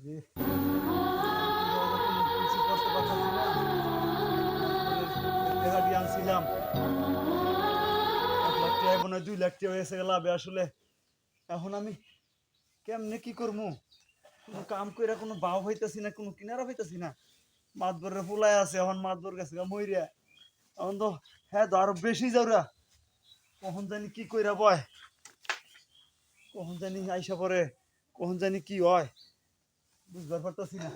যে কিছু করতে পারতাম না, টাকাটি আনছিলাম 1 লাখ টাকা, মনে হয় 2 লাখ টাকা হয়েছে লাভে। আসলে এখন আমি কেমনে কি করবো? কোনো কাম কইরা কোনো ভাও হইতাছি না, কোনো কিনারা হইতাছি না। মাতবরের ফুলাই আছে, এখন মাতবর গেছে গা মইরা। এখন তো হ্যাঁ তো আরো বেশি যাওরা, কখন জানি কি কইরা বয়, কখন জানি আইসা পরে, কখন জানি কি হয় বুঝবার পারতাছি না।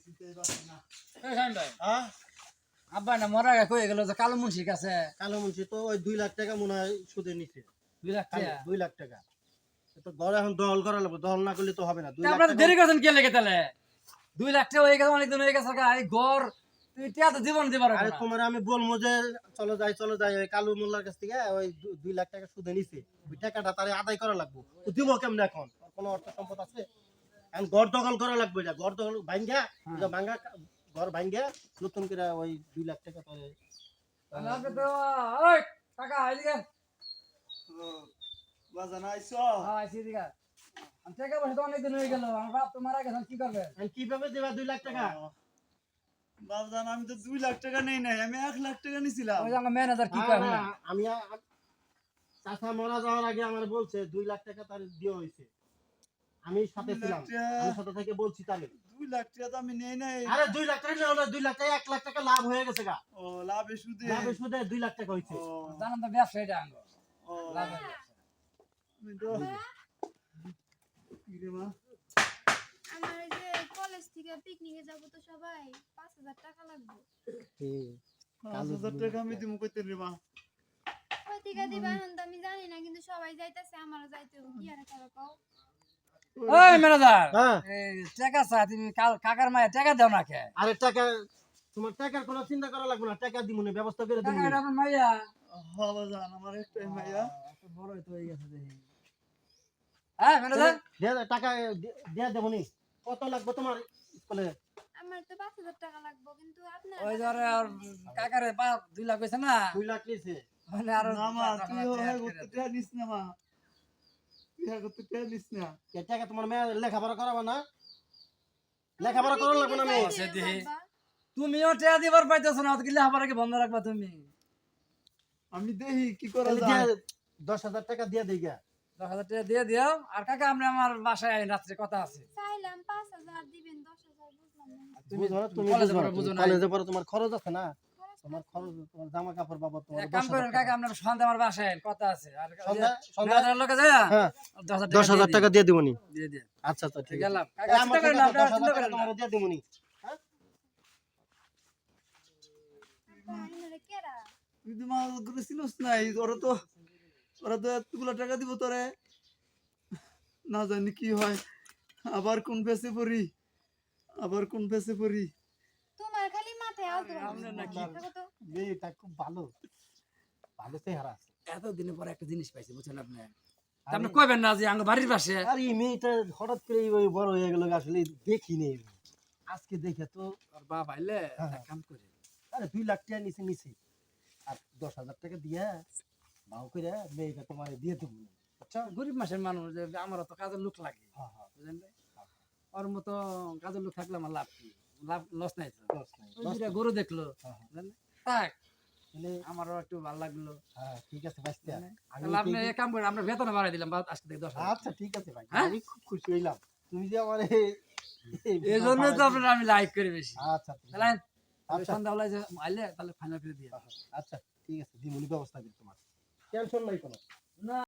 বুঝতেই পারছি না। এই শাহিন ভাই, হ্যাঁ, আব্বা না মরা গা কই গেল যে কালো মুন্সির কাছে কালো মুন্সি তো ওই 2 লাখ টাকা মনে হয় সুদে নিছে। 2 লাখ টাকা। 2 লাখ টাকা তো ঘরে এখন দহল করা লাগবে, দহল না করলে তো হবে না। 2 তা লাখ আপনারা টাকা দেরি করছেন কে লেগে তাহলে? 2 লাখ টাকা হয়ে গেছে, অনেকদিন হয়ে গেছে। এই ঘর তুই টিয়া তো জীবন দিবার আরে না। তোমার আমি বলবো যে চলো যাই ওই কালু মোল্লার কাছ থেকে ওই 2 লাখ টাকা সুদে নিছে, ওই টাকাটা তারে আদায় করা লাগবে। তো দিব কেমনে এখন? ওর কোনো অর্থ সম্পদ আছে? এখন ঘর দখল করা লাগবে, এটা ঘর দখল ভাঙ্গা, এটা ভাঙ্গা ঘর ভাঙ্গা নতুন করে ওই 2 লাখ টাকা তারে তাহলে আপনি তো ওই টাকা এদিকে বাজান আইছ? হ্যাঁ আইছি এদিকে। আমি টাকা পয়সা তো অনেকদিন হয়ে গেল, আমার বাপ তো মারা গেছে, কি করবে? এখন কিভাবে দিবা 2 লাখ টাকা? বাজান আমি তো 2 লাখ টাকা নেই নাই, আমি 1 লাখ টাকা নিছিলাম। ওই যে আমার ম্যানেজার কি কয় না। আমি চাচা মারা যাওয়ার আগে আমার বলছে 2 লাখ টাকা তার দিয়ে হয়েছে, আমি সাথে 2 লাখ ছিলাম, টাকা, আমি সাথে থেকে বলছি তাহলে। 2 লাখ টাকা তো আমি নেই নাই। আরে 2 লাখ টাকা না হলো 2 লাখ টাকা 1 লাখ টাকা লাভ হয়ে গেছে গা, ও লাভে সুদে? লাভে সুদে 2 লাখ টাকা হয়েছে। ও জানেন তো ব্যবসা এটা আঙ্গ ও লাভের ব্যবসা। আমি তো কি রে মা? আমার ওই যে কলেজ থেকে পিকনিকে যাব তো সবাই 5,000 টাকা লাগবে। 5,000 টাকা আমি দিমু কইতে রে মা? কই থেকে দিবা এখন তো আমি জানি না, কিন্তু সবাই যাইতাছে, আমারও যাইতে হবে। কি আর করা কও? ওই ম্যানেজার, হ্যাঁ এই টাকা চা তুমি কাকার মায়ের টাকা দাও না কে? আরে টাকা, তোমার টাকার কোনো চিন্তা করা লাগবে না, টাকা দিমুনি, ব্যবস্থা করে টাকা দিমুনি। এটা আমার মাইয়া। হ্যাঁ বাজান, আমার একটাই মাইয়া। এত বড়ই তো হয়ে গেছে দেখি। হ্যাঁ ম্যানেজার, টাকা দিয়ে দেবনি। কত লাগবে তোমার স্কুলে? আমার তো 5,000 টাকা লাগবে, কিন্তু আপনার ওই ধরে আর কাকারে 2 লাখ হয়েছে না, 2 লাখ নিয়েছে। মানে আরো না মা, তুই হ্যাঁ করতে টাকা নিস না মা, তুই হ্যাঁ করতে টাকা নিস না। এ টাকা তোমার মেয়ে লেখাপড়া করাবো না? লেখাপড়া করার লাগবে না মেয়ে? আছে দেখি। তুমিও টাকা দিবার পাইতেছ না, কি লেখাপড়া কি বন্ধ রাখবা তুমি? আমি দেখি কি করা তাহলে যায়। 10,000 টাকা দিয়ে দেই গা। 10,000 টাকা দিয়ে দিও। আর কাকা আমরা আমার বাসায় আইন, রাত্রে কথা আছে। চাইলাম 5,000 দিবেন, 10,000 বুঝলাম না। বুঝো না, তুমি কলেজে বুঝো পড়ো, না, বুঝো না। কলেজে পড়ো, তোমার খরচ আছে না, খরচ তোমার খরচ, তোমার জামা কাপড় বাবদ তোমার এক কাম 10,000 করেন টাকা। কাকা, আমরা সন্ধ্যা আমার বাসায় আইন, কথা আছে। আর সন্ধ্যা ম্যানেজারের লোকে যায় হ্যাঁ 10,000 টাকা দিয়ে দিবনি। দিয়ে দিয়ে আচ্ছা আচ্ছা ঠিক আছে। গেলাম। এই কাকা আমার চিন্তা করেন না, টাকা আপনারা 10,000 চিন্তা টাকা করেন না। তোমার দিয়ে দিবনি। আব্বা, আপনারা কেরা? তুই তো মা ওগুলো চিনোস নাই, ওরা তো এতগুলো টাকা দিব তোরে, না জানি কি হয়, আবার কোন ফেসে পড়ি, আবার কোন ফেসে পড়ি। তোমার খালি মাথায় আলতো আপনার নাকি? দেখো তো। মেয়েটা খুব ভালো, ভালো চেহারা আছে। এতদিনের পরে একটা জিনিস পাইছি, বুঝছেন আপনি? তা আপনি কইবেন না যে আঙ্গ বাড়ির পাশে? আর এই মেয়েটা হঠাৎ করে এই বড় হয়ে গেল, আসলে দেখিনি আজকে দেখে তো। আর বাপ আইলে হ্যাঁ। এক কাম করে, আরে 2 লাখ টাকা নিছে আর 10,000 টাকা দিয়া ভাও করে মেয়েটা তোমার দিয়ে দেবো। আচ্ছা গরিব মাসের মানুষ, যে আমারও তো কাজের লোক লাগে, হ্যাঁ হ্যাঁ বুঝলেন ভাই? ওর মতো কাজের লোক থাকলে আমার লাভ কি? লাভ লস নাই তো। দশ নাই, ওই দশ দুইটা নাই। গরু দেখলো, হ্যাঁ, হ্যাঁ। বুঝলেন? থাক, তাহলে আমারও একটু ভালো লাগলো। হ্যাঁ ঠিক আছে বাঁচতে। আমি তাহলে আপনি ঠিক- এক কাম করেন, আমরা বেতন বাড়াই দিলাম আজকে থেকে 10,000। আচ্ছা ঠিক আছে ভাই, হ্যাঁ? আমি খুব খুশি হইলাম তুমি যে আমার এই জন্য তো আপনার আমি লাইক করি বেশি। আচ্ছা ঠিক তাহলে আছে। আচ্ছা সন্ধ্যা বেলায় যে আইলে তাহলে ফাইনাল করে দিয়ে। আচ্ছা ঠিক আছে, দিমুনি ব্যবস্থা করি, তোমার টেনশন নাই কোনো।